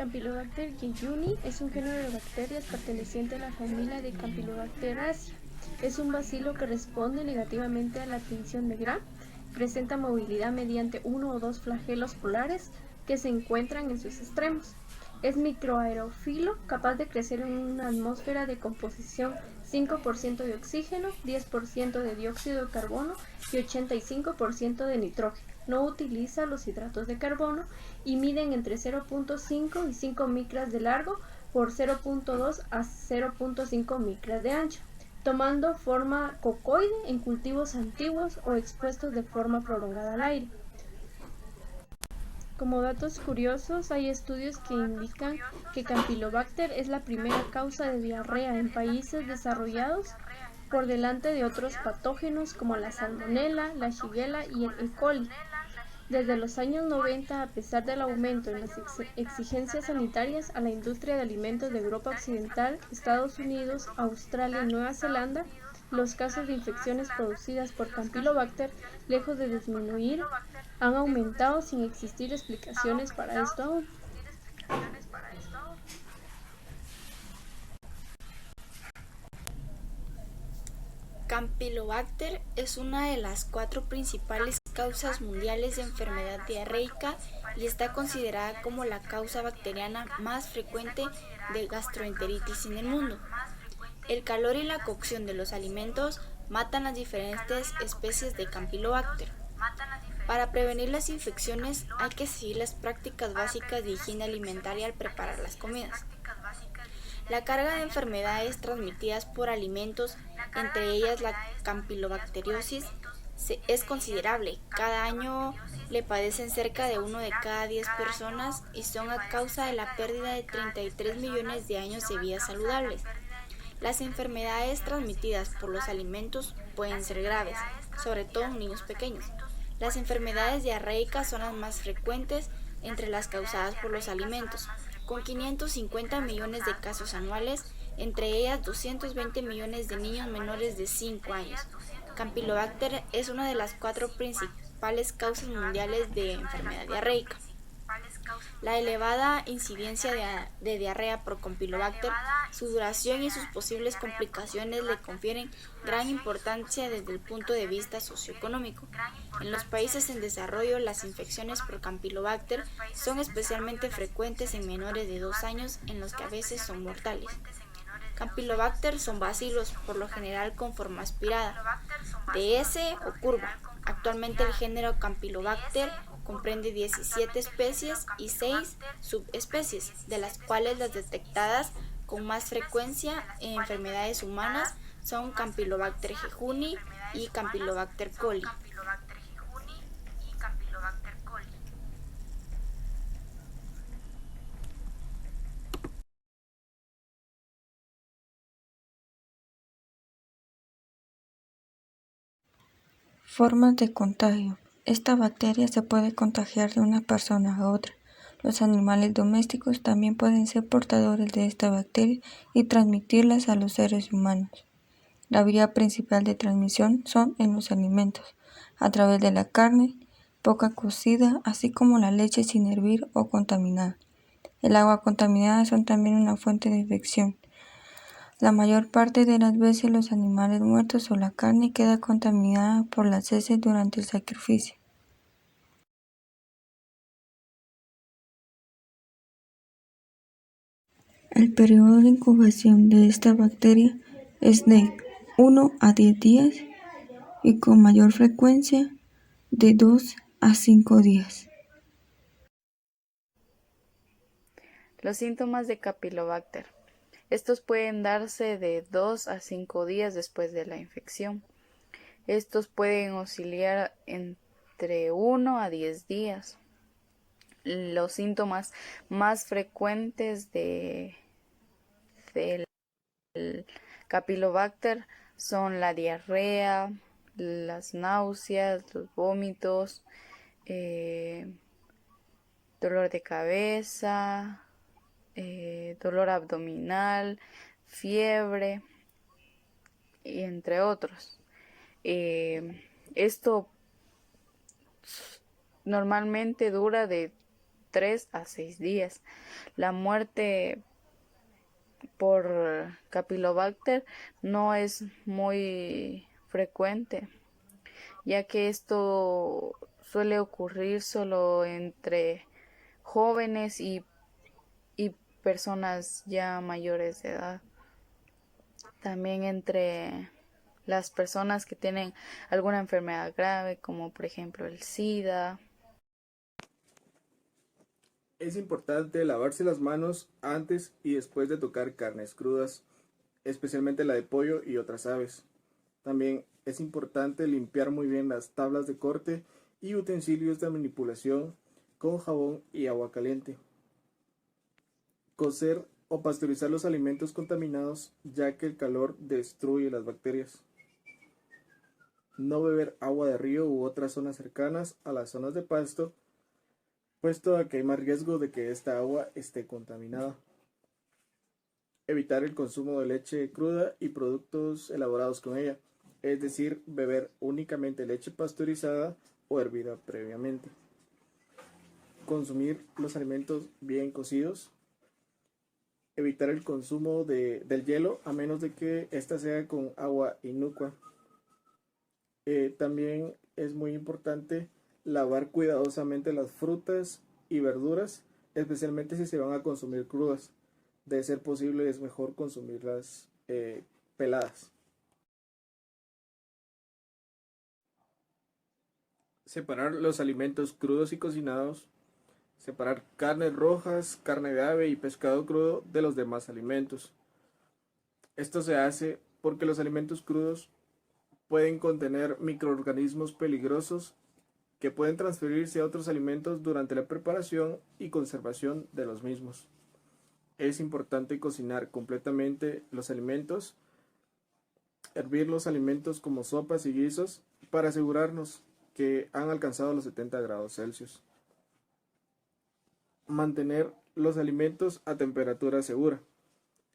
Campylobacter jejuni es un género de bacterias perteneciente a la familia de Campylobacteriaceae. Es un bacilo que responde negativamente a la tinción de Gram. Presenta movilidad mediante uno o dos flagelos polares que se encuentran en sus extremos. Es microaerófilo, capaz de crecer en una atmósfera de composición 5% de oxígeno, 10% de dióxido de carbono y 85% de nitrógeno. No utiliza los hidratos de carbono y miden entre 0.5 y 5 micras de largo por 0.2 a 0.5 micras de ancho, tomando forma cocoide en cultivos antiguos o expuestos de forma prolongada al aire. Como datos curiosos, hay estudios que indican que Campylobacter es la primera causa de diarrea en países desarrollados por delante de otros patógenos como la Salmonella, la Shigella y el E. coli. Desde los años 90, a pesar del aumento en las exigencias sanitarias a la industria de alimentos de Europa Occidental, Estados Unidos, Australia y Nueva Zelanda, los casos de infecciones producidas por Campylobacter, lejos de disminuir, han aumentado sin existir explicaciones para esto aún. Campylobacter es una de las 4 principales causas mundiales de enfermedad diarreica y está considerada como la causa bacteriana más frecuente de gastroenteritis en el mundo. El calor y la cocción de los alimentos matan las diferentes especies de Campylobacter. Para prevenir las infecciones hay que seguir las prácticas básicas de higiene alimentaria al preparar las comidas. La carga de enfermedades transmitidas por alimentos, entre ellas la campylobacteriosis, es considerable. Cada año le padecen cerca de 1 de cada 10 personas y son a causa de la pérdida de 33 millones de años de vida saludables. Las enfermedades transmitidas por los alimentos pueden ser graves, sobre todo en niños pequeños. Las enfermedades diarreicas son las más frecuentes entre las causadas por los alimentos, con 550 millones de casos anuales, entre ellas 220 millones de niños menores de 5 años. Campylobacter es una de las 4 principales causas mundiales de enfermedad diarreica. La elevada incidencia de diarrea por Campylobacter, su duración y sus posibles complicaciones le confieren gran importancia desde el punto de vista socioeconómico. En los países en desarrollo, las infecciones por Campylobacter son especialmente frecuentes en menores de 2 años, en los que a veces son mortales. Campylobacter son bacilos, por lo general con forma aspirada, de S o curva. Actualmente el género Campylobacter comprende 17 especies y 6 subespecies, de las cuales las detectadas con más frecuencia en enfermedades humanas son Campylobacter jejuni y Campylobacter coli. Formas de contagio. Esta bacteria se puede contagiar de una persona a otra. Los animales domésticos también pueden ser portadores de esta bacteria y transmitirlas a los seres humanos. La vía principal de transmisión son en los alimentos, a través de la carne poca cocida, así como la leche sin hervir o contaminada. El agua contaminada son también una fuente de infección. La mayor parte de las veces los animales muertos o la carne queda contaminada por las heces durante el sacrificio. El periodo de incubación de esta bacteria es de 1 a 10 días y con mayor frecuencia de 2 a 5 días. Los síntomas de Campylobacter. Estos pueden darse de 2 a 5 días después de la infección. Estos pueden oscilar entre 1 a 10 días. Los síntomas más frecuentes del Campylobacter son la diarrea, las náuseas, los vómitos, dolor de cabeza, dolor abdominal, fiebre, y entre otros. Esto normalmente dura de 3 a 6 días. La muerte por Campylobacter no es muy frecuente, ya que esto suele ocurrir solo entre jóvenes y personas ya mayores de edad. También entre las personas que tienen alguna enfermedad grave, como por ejemplo el SIDA. Es importante lavarse las manos antes y después de tocar carnes crudas, especialmente la de pollo y otras aves. También es importante limpiar muy bien las tablas de corte y utensilios de manipulación con jabón y agua caliente. Cocer o pasteurizar los alimentos contaminados, ya que el calor destruye las bacterias. No beber agua de río u otras zonas cercanas a las zonas de pasto, puesto a que hay más riesgo de que esta agua esté contaminada. Evitar el consumo de leche cruda y productos elaborados con ella, es decir, beber únicamente leche pasteurizada o hervida previamente. Consumir los alimentos bien cocidos. Evitar el consumo del hielo a menos de que ésta sea con agua inocua. También es muy importante lavar cuidadosamente las frutas y verduras, especialmente si se van a consumir crudas. De ser posible, es mejor consumirlas peladas. Separar los alimentos crudos y cocinados. Separar carnes rojas, carne de ave y pescado crudo de los demás alimentos. Esto se hace porque los alimentos crudos pueden contener microorganismos peligrosos que pueden transferirse a otros alimentos durante la preparación y conservación de los mismos. Es importante cocinar completamente los alimentos, hervir los alimentos como sopas y guisos para asegurarnos que han alcanzado los 70 grados Celsius. Mantener los alimentos a temperatura segura.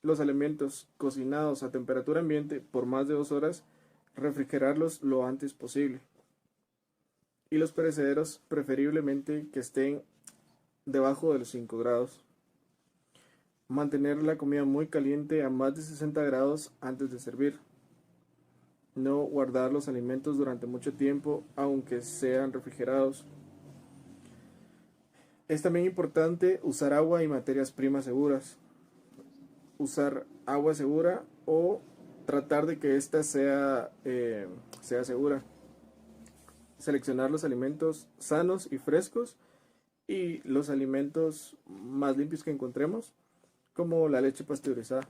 Los alimentos cocinados a temperatura ambiente por más de 2 horas, refrigerarlos lo antes posible. Y los perecederos preferiblemente que estén debajo de los 5 grados. Mantener la comida muy caliente a más de 60 grados antes de servir. No guardar los alimentos durante mucho tiempo aunque sean refrigerados. Es también importante usar agua y materias primas seguras. Usar agua segura o tratar de que ésta sea segura. Seleccionar los alimentos sanos y frescos y los alimentos más limpios que encontremos, como la leche pasteurizada.